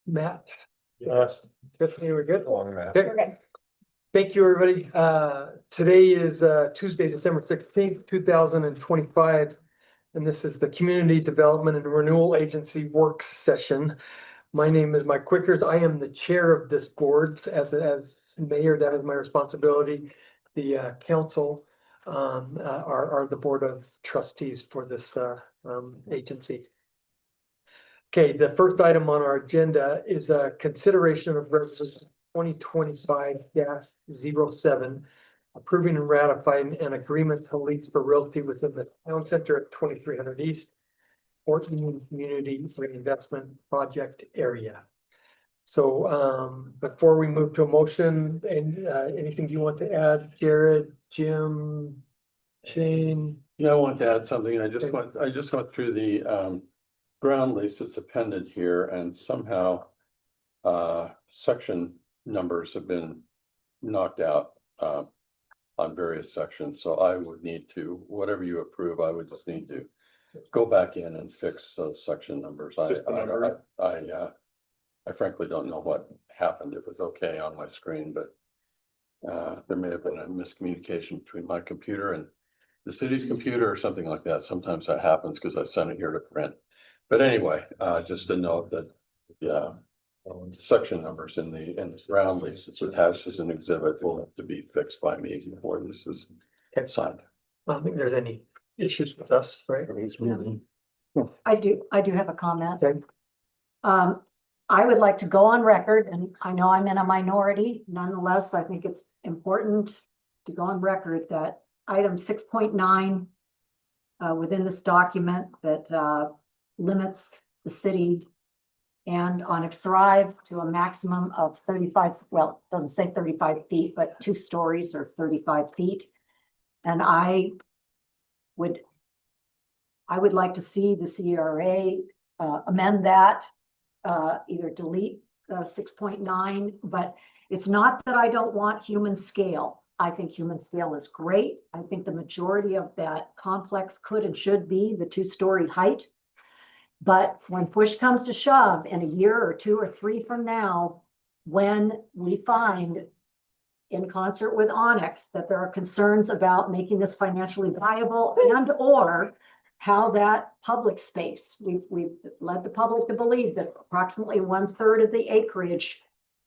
Matt? Yes. Tiffany, we're good? Long Matt. Okay. Okay. Thank you, everybody. Today is Tuesday, December 16th, 2025. And this is the Community Development and Renewal Agency Work Session. My name is Mike Quickers. I am the chair of this board. As mayor, that is my responsibility. The council are the board of trustees for this agency. Okay, the first item on our agenda is a consideration of resolution 2025-07, approving and ratifying an agreement to lease for realty within the town center at 2300 East, Fort Union Community Reinvestment Project area. So before we move to a motion, and anything you want to add, Jared, Jim, Shane? Yeah, I want to add something. I just went through the ground lease that's appended here, and somehow section numbers have been knocked out on various sections. So I would need to, whatever you approve, I would just need to go back in and fix those section numbers. I frankly don't know what happened. It was okay on my screen, but there may have been a miscommunication between my computer and the city's computer or something like that. Sometimes that happens because I sent it here to print. But anyway, just to note that, yeah, section numbers in the ground lease that's attached as an exhibit will have to be fixed by me before this is signed. I don't think there's any issues with us, right? I do have a comment. Okay. I would like to go on record, and I know I'm in a minority. Nonetheless, I think it's important to go on record that item 6.9 within this document that limits the city and Onyx Thrive to a maximum of 35, well, it doesn't say 35 feet, but 2 stories or 35 feet. And I would like to see the CRA amend that, either delete 6.9, but it's not that I don't want human scale. I think human scale is great. I think the majority of that complex could and should be the 2-story height. But when push comes to shove in a year or 2 or 3 from now, when we find in concert with Onyx that there are concerns about making this financially viable and or how that public space, we've led the public to believe that approximately 1/3 of the acreage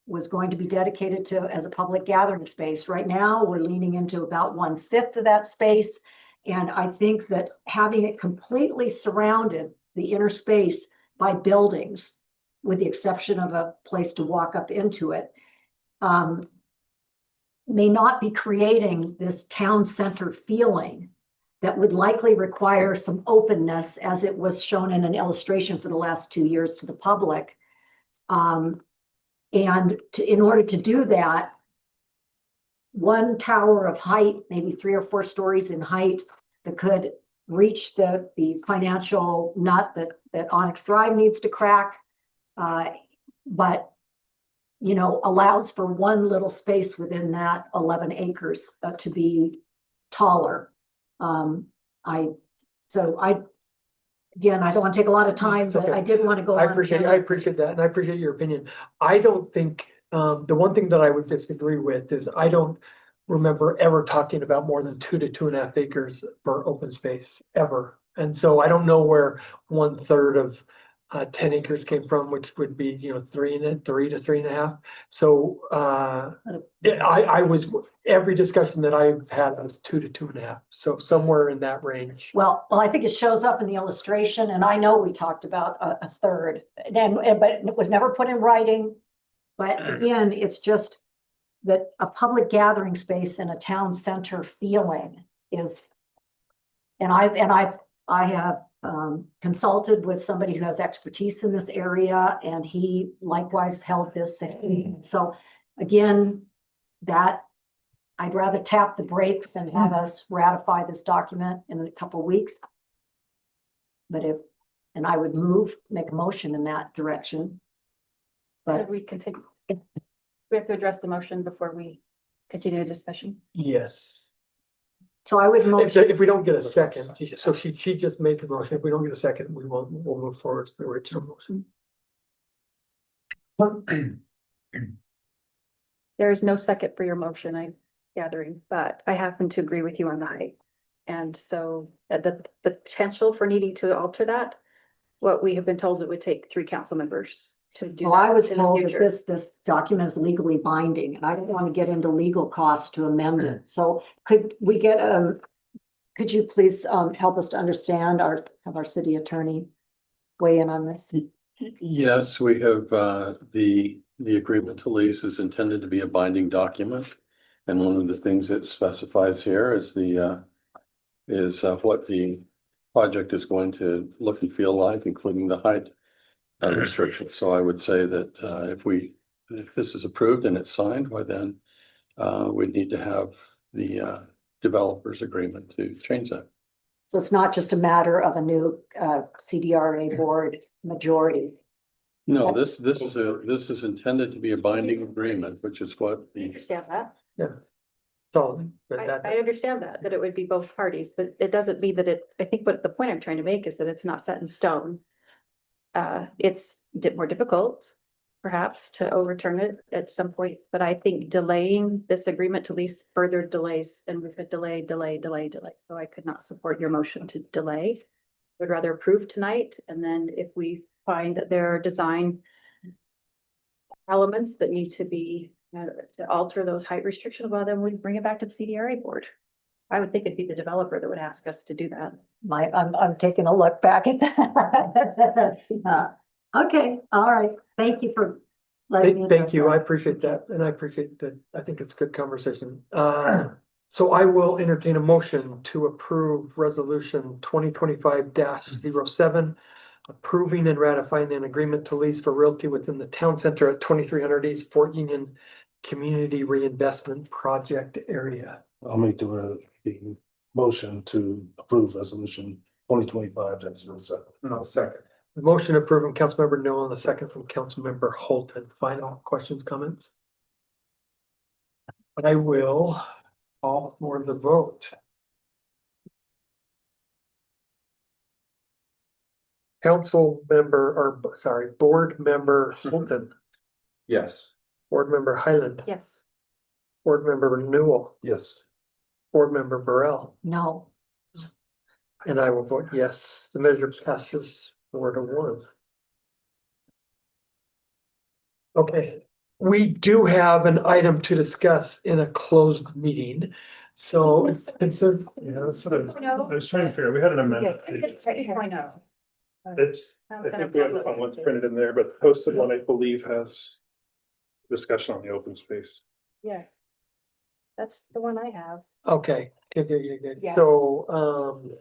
was going to be dedicated to as a public gathering space. Right now, we're leaning into about 1/5 of that space. And I think that having it completely surrounded, the inner space, by buildings, with the exception of a place to walk up into it, may not be creating this town center feeling that would likely require some openness, as it was shown in an illustration for the last 2 years to the public. In order to do that, one tower of height, maybe 3 or 4 stories in height, that could reach the financial nut that Onyx Thrive needs to crack, but allows for one little space within that 11 acres to be taller. I don't want to take a lot of time, but I did want to go. I appreciate that, and I appreciate your opinion. I don't think the one thing that I would disagree with is I don't remember ever talking about more than 2 to 2.5 acres for open space ever. And so I don't know where 1/3 of 10 acres came from, which would be 3 to 3.5. So I was, every discussion that I've had was 2 to 2.5. So somewhere in that range. Well, I think it shows up in the illustration, and I know we talked about a third, but it was never put in writing. But again, it's just that a public gathering space in a town center feeling is, and I have consulted with somebody who has expertise in this area, and he likewise held this same. So again, that I'd rather tap the brakes and have us ratify this document in a couple of weeks. But I would make a motion in that direction. But we continue. We have to address the motion before we continue the discussion. Yes. so I would motion. If we don't get a second, so she just made the motion. If we don't get a second, we'll move forward to the original motion. There is no second for your motion, I'm gathering, but I happen to agree with you on the height. And so the potential for needing to alter that, what we have been told, it would take 3 council members to do. Well, I that was in the told that future. this document is legally binding, and I don't want to get into legal costs to amend it. So could we get, could you please, help us to understand have our city attorney weigh in on this? Yes, we have, the agreement to lease is intended to be a binding document. And one of the things it specifies here is what the project is going to look and feel like, including the height restrictions. So I would say that, if this is approved and it's signed, by then, we'd need to have the, developers agreement to change that. So it's not just a matter of a new, CDRA board majority. No, this is intended to be a binding agreement, which is what I the, understand that. So I understand that it would be both parties, but it doesn't mean that I think what the point I'm trying to make is that it's not set in stone. It's more difficult, perhaps, to overturn it at some point, but I think delaying this agreement to lease further delays, and we've had delay. So I could not support your motion to delay. Would rather approve tonight, and then if we find that there are design elements that need to be, to alter those height restrictions, well, then we bring it back to the CDRA board. I would think it'd be the developer that would ask us to do that. I'm taking a look back at that. Okay, all right. Thank you for letting me. thank you. I address appreciate that. And I appreciate that. I think it's good conversation. So I will entertain a motion to approve resolution 2025-07, approving and ratifying an agreement to lease for realty within the town center at 2300 East Fort Union Community Reinvestment Project area. I'll make the motion to approve resolution 2025-07. No, second. The motion approved from Councilmember Noel and the second from Councilmember Holton. Final questions, comments? But I will call for the vote. Board Member Holton, Yes. Board Member Highland, Yes. Board Member Newell, Yes. Board Member Burrell, No, and I will vote yes. The measure passes 4-1. Okay, we do have an item to discuss in a closed meeting. So it's a, Yeah, that's what I was trying to figure, we had an amendment. I know. It's, I think we have the fun ones printed in there, but the posted one, I believe, has discussion on the open space. Yeah. That's the one I have. okay, good. Yeah. So,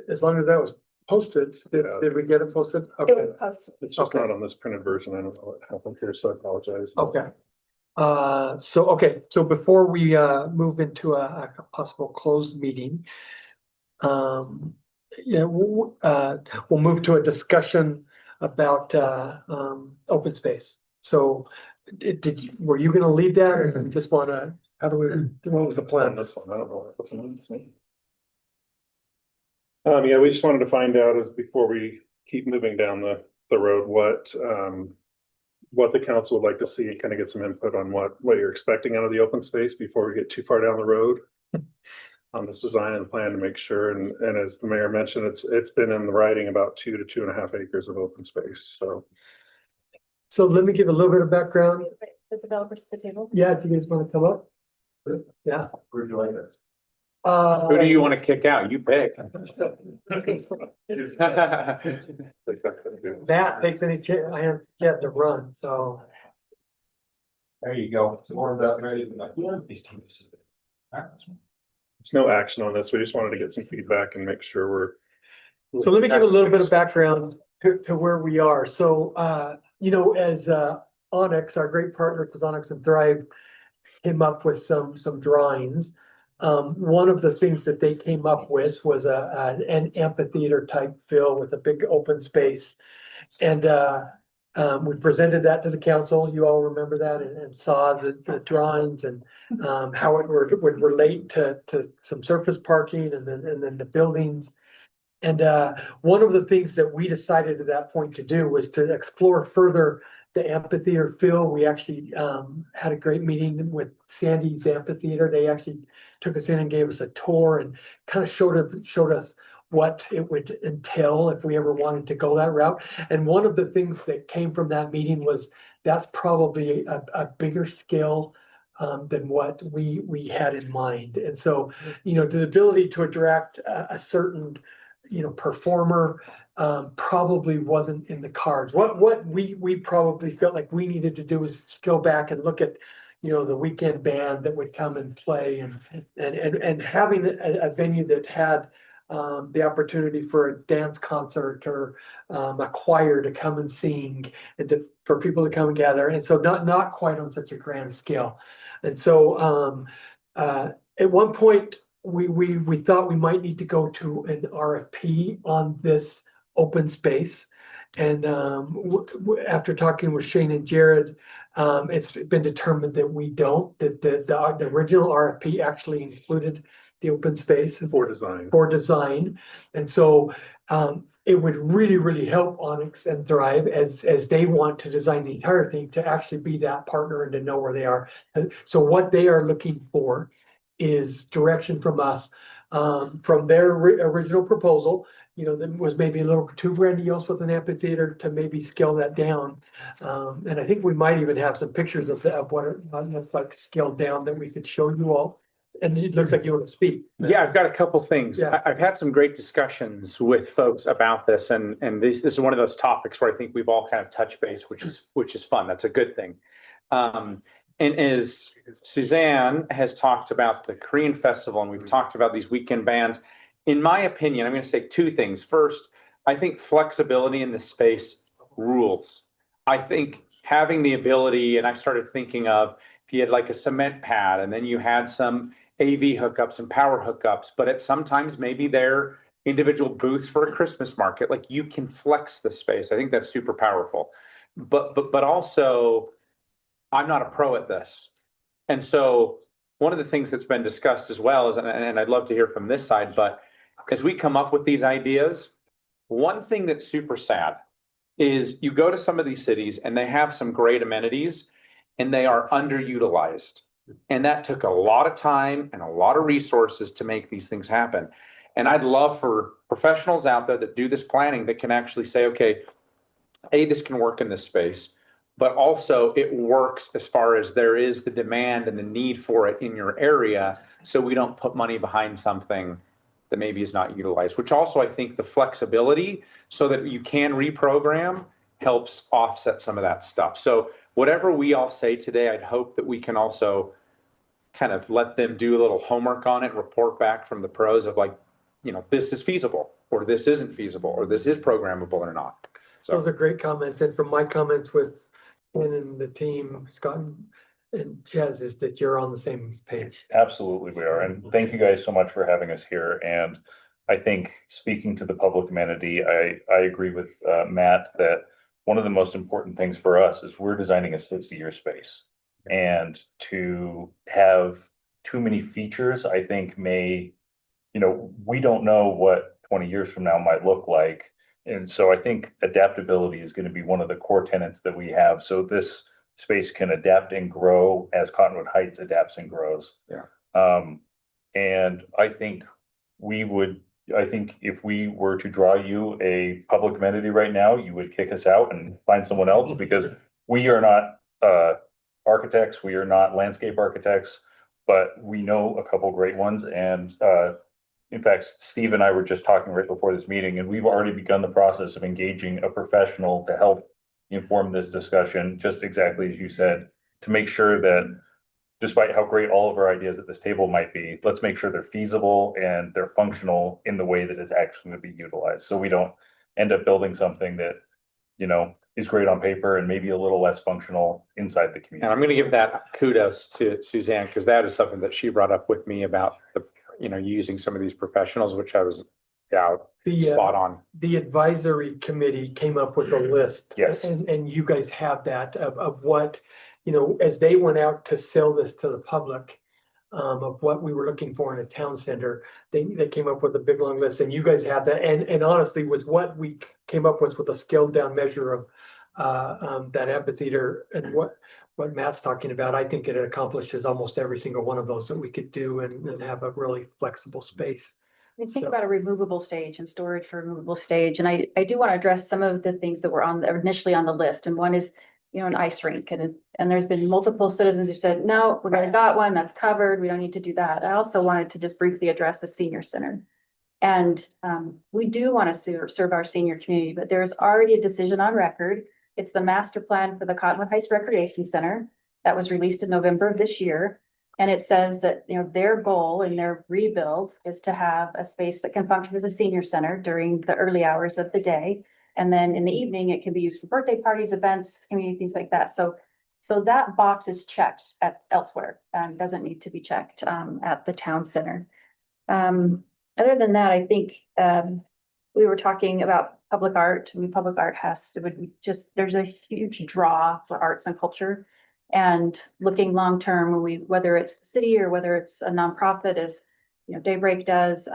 as long as that was posted, did we get it posted? It Okay, was posted. It's just Okay. not on this printed version. I don't know what happened here, so I apologize. okay. So before we move into a possible closed meeting, we'll move to a discussion about open space. So were you gonna lead that, or you just wanna, what was the On plan? this one, I don't know. What's on this one? Yeah, we just wanted to find out is before we keep moving down the road, what the council would like to see and kind of get some input on what you're expecting out of the open space before we get too far down the road. On this design and plan to make sure, and as the mayor mentioned, it's been in the writing about 2 to 2.5 acres of open space, so. So let me give a little bit of background. The developers at the table. Yeah, do you guys wanna come up? Yeah. Where do you like this? Who do you want to kick out? You pick. Matt takes any chance, I have yet to run, so. There you go. It's warmed up, ready. There's no action on this. We just wanted to get some feedback and make sure we're. So let me give a little bit of background to where we are. So, as Onyx, our great partner with Onyx and Thrive, came up with some drawings. One of the things that they came up with was an amphitheater type fill with a big open space. And we presented that to the council. You all remember that and saw the drawings and how it would relate to some surface parking and then the buildings. And one of the things that we decided at that point to do was to explore further the amphitheater feel. We actually had a great meeting with Sandy's amphitheater. They actually took us in and gave us a tour and kind of showed us what it would entail if we ever wanted to go that route. And one of the things that came from that meeting was that's probably a bigger scale than what we had in mind. And so, the ability to attract a certain, performer probably wasn't in the cards. What we probably felt like we needed to do was go back and look at, the weekend band that would come and play and having a venue that had the opportunity for a dance concert or a choir to come and sing and for people to come and gather. And so not quite on such a grand scale. And so at one point we thought we might need to go to an RFP on this open space. And after talking with Shane and Jared, it's been determined that we don't, that the original RFP actually included the open space For design. for design. And so it would really, really help Onyx and Thrive as they want to design the entire thing to actually be that partner and to know where they are. And so what they are looking for is direction from us from their original proposal. That was maybe a little too grandiose with an amphitheater to maybe scale that down. And I think we might even have some pictures of what it looks like scaled down that we could show you all. And it looks like you want to speak. Yeah, I've got a couple things. Yeah. I've had some great discussions with folks about this, and this is one of those topics where I think we've all kind of touched base, which is fun. That's a good thing. And as Suzanne has talked about the Korean festival, and we've talked about these weekend bands, in my opinion, I'm going to say two things. First, I think flexibility in the space rules. I think having the ability, and I started thinking of if you had like a cement pad, and then you had some AV hookups and power hookups, but at sometimes maybe they're individual booths for a Christmas market. Like you can flex the space. I think that's super powerful. But also, I'm not a pro at this. And so one of the things that's been discussed as well is, and I'd love to hear from this side, but as we come up with these ideas, one thing that's super sad is you go to some of these cities and they have some great amenities and they are underutilized. And that took a lot of time and a lot of resources to make these things happen. And I'd love for professionals out there that do this planning that can actually say, okay, this can work in this space, but also it works as far as there is the demand and the need for it in your area. So we don't put money behind something that maybe is not utilized, which also I think the flexibility so that you can reprogram helps offset some of that stuff. So whatever we all say today, I'd hope that we can also kind of let them do a little homework on it, report back from the pros of like, this is feasible, or this isn't feasible, or this is programmable or not. So Those are great comments. And from my comments with Ken and the team, Scott and Chaz, is that you're on the same page. Absolutely, we are. And thank you guys so much for having us here. And I think speaking to the public amenity, I agree with Matt that one of the most important things for us is we're designing a 60-year space. And to have too many features, I think we don't know what 20 years from now might look like. And so I think adaptability is going to be one of the core tenets that we have. So this space can adapt and grow as Cottonwood Heights adapts and grows. Yeah. And I think if we were to draw you a public amenity right now, you would kick us out and find someone else because we are not architects, we are not landscape architects, but we know a couple great ones. And in fact, Steve and I were just talking right before this meeting, and we've already begun the process of engaging a professional to help inform this discussion, just exactly as you said, to make sure that despite how great all of our ideas at this table might be, let's make sure they're feasible and they're functional in the way that it's actually going to be utilized. So we don't end up building something that, is great on paper and maybe a little less functional inside the community. And I'm going to give that kudos to Suzanne, because that is something that she brought up with me about using some of these professionals, which I was spot on. The advisory committee came up with a list. Yes. And you guys have that of what, as they went out to sell this to the public, of what we were looking for in a town center. They came up with a big long list, and you guys have that, and honestly, with what we came up with a scaled down measure of that amphitheater and what Matt's talking about, I think it accomplishes almost every single one of those that we could do and have a really flexible space. I think So- about a removable stage and storage for a removable stage, and I do want to address some of the things that were initially on the list, and one is, you know, an ice rink, and there's been multiple citizens who said, no, we already got one, that's covered, we don't need to do that. I also wanted to just briefly address the senior center. And we do want to serve our senior community, but there's already a decision on record. It's the master plan for the Cottonwood Heights Recreation Center that was released in November of this year. And it says that, you know, their goal in their rebuild is to have a space that can function as a senior center during the early hours of the day. And then in the evening, it can be used for birthday parties, events, community, things like that. So that box is checked elsewhere and doesn't need to be checked at the town center. Other than that, I think we were talking about public art. I mean, public art there's a huge draw for arts and culture. And looking long-term, whether it's the city or whether it's a nonprofit, as you know, Daybreak does,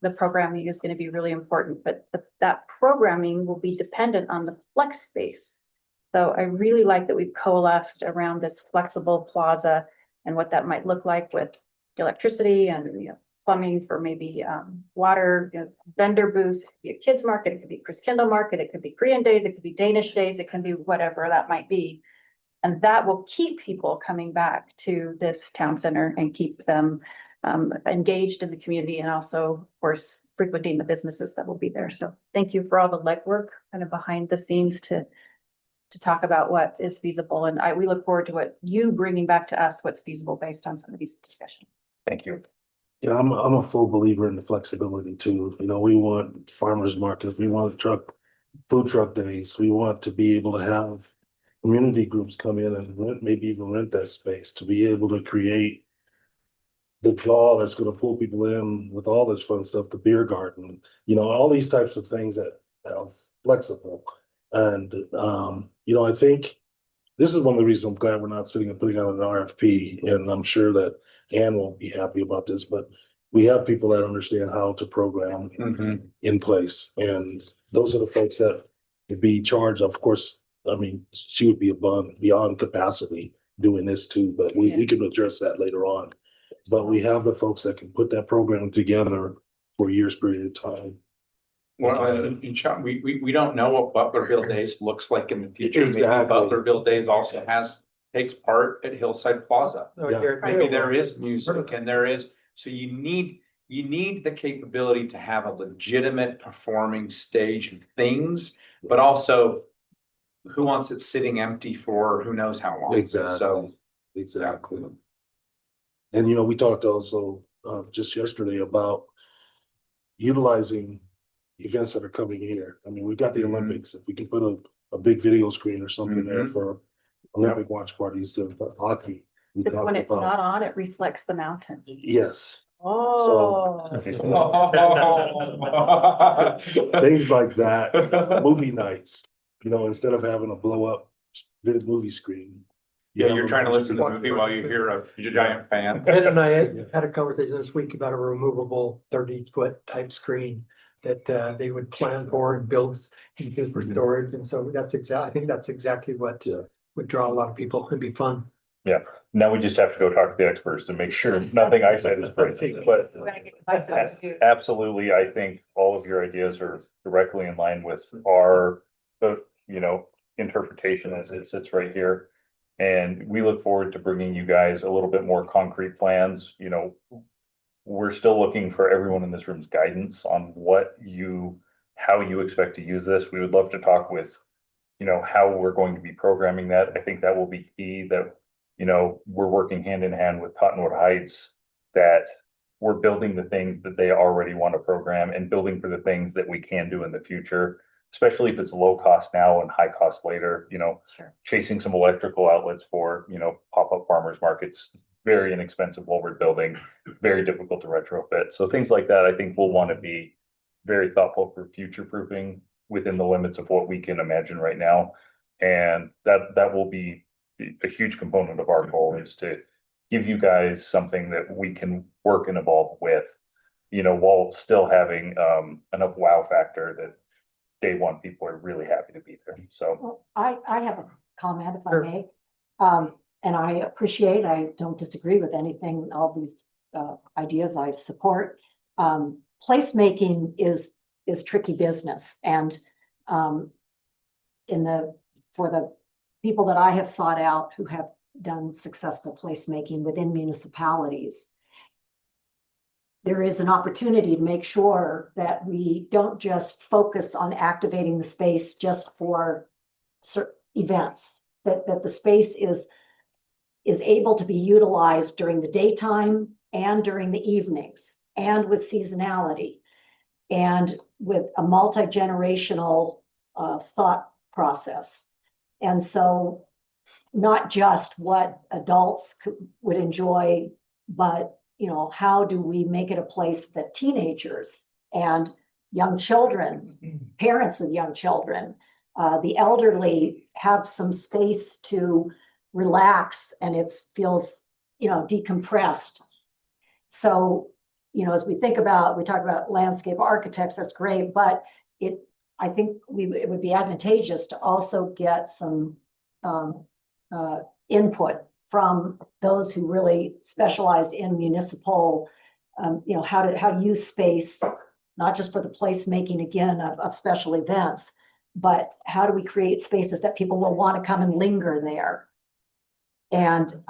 the programming is going to be really important, but that programming will be dependent on the flex space. So I really like that we've coalesced around this flexible plaza and what that might look like with electricity and, you know, plumbing for maybe water, you know, vendor booths. It could be a kids market, it could be Chris Kindle market, it could be Korean days, it could be Danish days, it can be whatever that might be. And that will keep people coming back to this town center and keep them engaged in the community, and also, of course, frequenting the businesses that will be there. So thank you for all the legwork kind of behind the scenes to talk about what is feasible. And we look forward to what you bringing back to us, what's feasible based on some of these discussions. Thank you. Yeah, I'm a full believer in the flexibility too. You know, we want farmers markets, we want food truck days. We want to be able to have community groups come in and maybe even rent that space to be able to create the draw that's going to pull people in with all this fun stuff, the beer garden, you know, all these types of things that are flexible. And, you know, I think this is one of the reasons I'm glad we're not sitting and putting out an RFP. And I'm sure that Ann won't be happy about this, but we have people that understand how to program in place. And those are the folks that would be charged. Of course, I mean, she would be beyond capacity doing this too, but we can address that later on. But we have the folks that can put that program together for years period of time. Well, in short, we don't know what Butlerville Days looks like in the future. Maybe Exactly. Butlerville Days also takes part at Hillside Plaza. Oh, Yeah. Garrett, Maybe there is music and there is, so you need the capability to have a legitimate performing stage of things, but also who wants it sitting empty for who knows how long. Exactly. So, Exactly. And, you know, we talked also just yesterday about utilizing events that are coming here. I mean, we've got the Olympics. If we can put a big video screen or something there for Olympic watch parties, hockey. But when it's not on, it reflects the mountains. Yes. Oh. Things like that, movie nights, you know, instead of having a blow up movie screen. yeah, you're trying to listen to the movie while you hear a giant fan. Ed and I had a conversation this week about a removable 30-foot type screen that they would plan for and build into for storage. And so I think that's exactly what would draw a lot of people and be fun. Yeah, now we just have to go talk to the experts to make sure nothing I said is crazy, but We're gonna get myself to do. absolutely, I think all of your ideas are directly in line with our, you know, interpretation as it sits right here. And we look forward to bringing you guys a little bit more concrete plans, you know. We're still looking for everyone in this room's guidance on how you expect to use this. We would love to talk with, you know, how we're going to be programming that. I think that will be key, that, you know, we're working hand in hand with Cottonwood Heights, that we're building the things that they already want to program and building for the things that we can do in the future, especially if it's low cost now and high cost later, you know. Sure. Chasing some electrical outlets for, you know, pop-up farmers markets, very inexpensive while we're building, very difficult to retrofit. So things like that, I think we'll want to be very thoughtful for future proofing within the limits of what we can imagine right now. And that will be a huge component of our goal, is to give you guys something that we can work and evolve with, you know, while still having enough wow factor that day one people are really happy to be there. So Well, I have a comment if I Sure. may. And I appreciate, I don't disagree with anything, all these ideas I support. Placemaking is tricky business and for the people that I have sought out who have done successful placemaking within municipalities, there is an opportunity to make sure that we don't just focus on activating the space just for certain events, that the space is able to be utilized during the daytime and during the evenings and with seasonality and with a multi-generational thought process. And so not just what adults would enjoy, but you know, how do we make it a place that teenagers and young children, parents with young children, the elderly have some space to relax and it feels, you know, decompressed. So, you know, as we think about, we talk about landscape architects, that's great, but I think it would be advantageous to also get some input from those who really specialize in municipal, you know, how to use space, not just for the placemaking again of special events, but how do we create spaces that people will want to come and linger there? And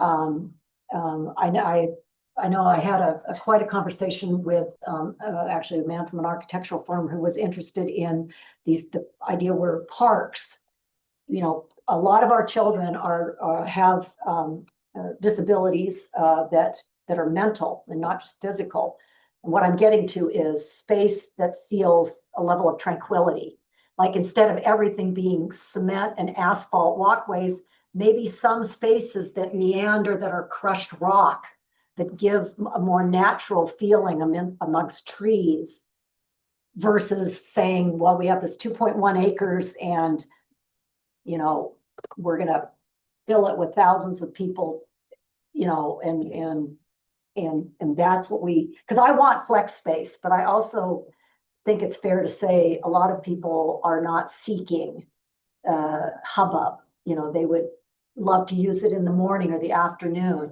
I know I had quite a conversation with actually a man from an architectural firm who was interested in the idea where parks, you know, a lot of our children have disabilities that are mental and not just physical. And what I'm getting to is space that feels a level of tranquility. Like instead of everything being cement and asphalt walkways, maybe some spaces that meander that are crushed rock that give a more natural feeling amongst trees versus saying, well, we have this 2.1 acres and, you know, we're going to fill it with thousands of people, you know, and that's what because I want flex space, but I also think it's fair to say a lot of people are not seeking hubbub. You know, they would love to use it in the morning or the afternoon.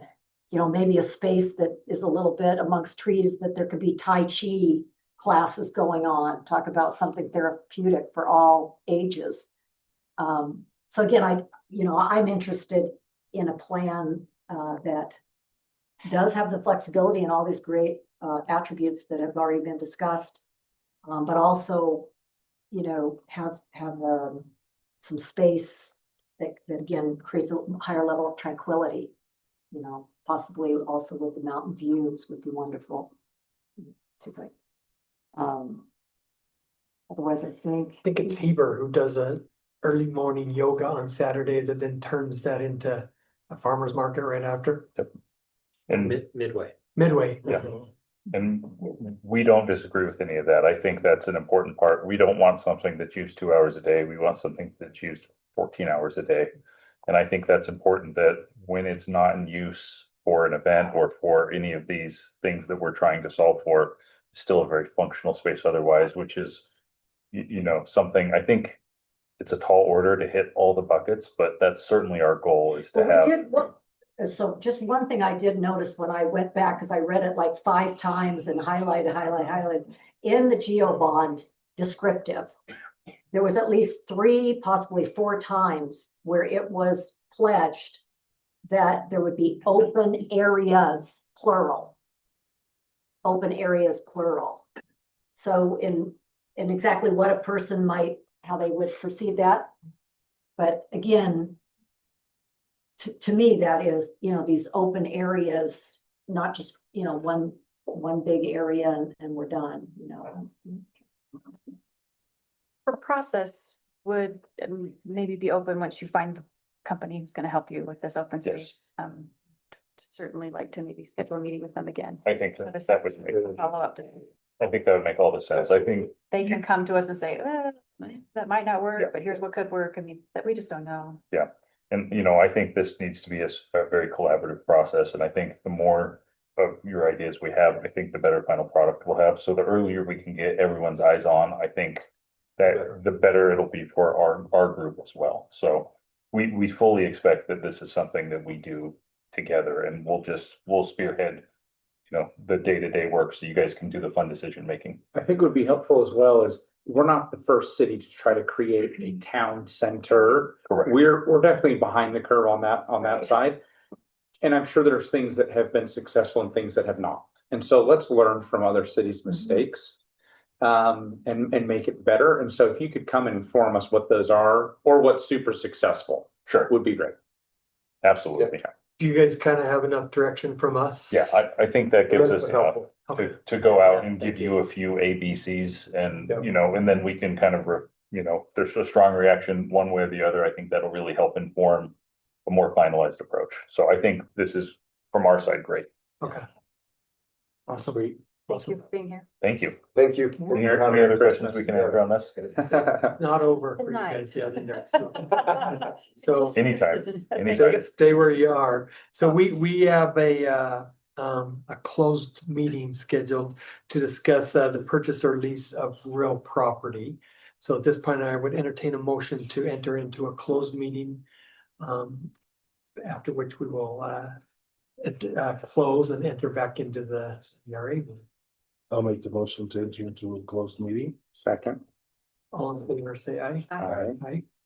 You know, maybe a space that is a little bit amongst trees that there could be Tai Chi classes going on, talk about something therapeutic for all ages. So again, I'm interested in a plan that does have the flexibility and all these great attributes that have already been discussed, but also, you know, have some space that again creates a higher level of tranquility. You know, possibly also with the mountain views would be wonderful. Otherwise, I think it's Heber who does a early morning yoga on Saturday that then turns that into a farmer's market right after. and Midway. Yeah. And we don't disagree with any of that. I think that's an important part. We don't want something that's used 2 hours a day. We want something that's used 14 hours a day. And I think that's important that when it's not in use for an event or for any of these things that we're trying to solve for, it's still a very functional space otherwise, which is, you know, something I think it's a tall order to hit all the buckets, but that's certainly our goal is to have. So just one thing I did notice when I went back, because I read it like 5 times and highlighted, in the GeoBond descriptive, there was at least 3, possibly 4 times where it was pledged that there would be open areas, plural. Open areas, plural. So in exactly what a person how they would perceive that. But again, to me, that is, you know, these open areas, not just, you know, one big area and we're done, you know. For process would maybe be open once you find the company who's going to help you with this open Yes. space. Certainly like to maybe schedule a meeting with them again. I think that would make, Follow up. I think that would make all the sense. I think They can come to us and say, that might not work, Yeah. but here's what could work. I mean, that we just don't know. And, you know, I think this needs to be a very collaborative process, and I think the more of your ideas we have, I think the better final product we'll have. So the earlier we can get everyone's eyes on, I think that the better it'll be for our group as well. So we fully expect that this is something that we do together, and we'll spearhead, you know, the day-to-day work, so you guys can do the fun decision making. I think would be helpful as well is we're not the first city to try to create a town center. Correct. We're definitely behind the curve on that side. And I'm sure there's things that have been successful and things that have not. And so let's learn from other cities' mistakes. And make it better. And so if you could come and inform us what those are or what's super successful, Sure, would be great. absolutely. Do you guys kind of have enough direction from us? Yeah, I think that gives us That's enough helpful. Okay. to go out and give you a few ABCs and, Yeah. you know, and then we can kind of, you know, if there's a strong reaction one way or the other, I think that'll really help inform a more finalized approach. So I think this is, from our side, great. Okay. Awesome. Sweet. Thank you for being here. Thank you. Thank you. Any other questions we can answer on this? Not over for Good you night. guys yet in there. So Anytime, stay, anytime. stay where you are. So we have a closed meeting scheduled to discuss the purchase or lease of real property. So at this point, I would entertain a motion to enter into a closed meeting. After which we will close and enter back into the CRA meeting. I'll make the motion to enter into a closed meeting. Second. All in favor, say aye. Aye. Aye.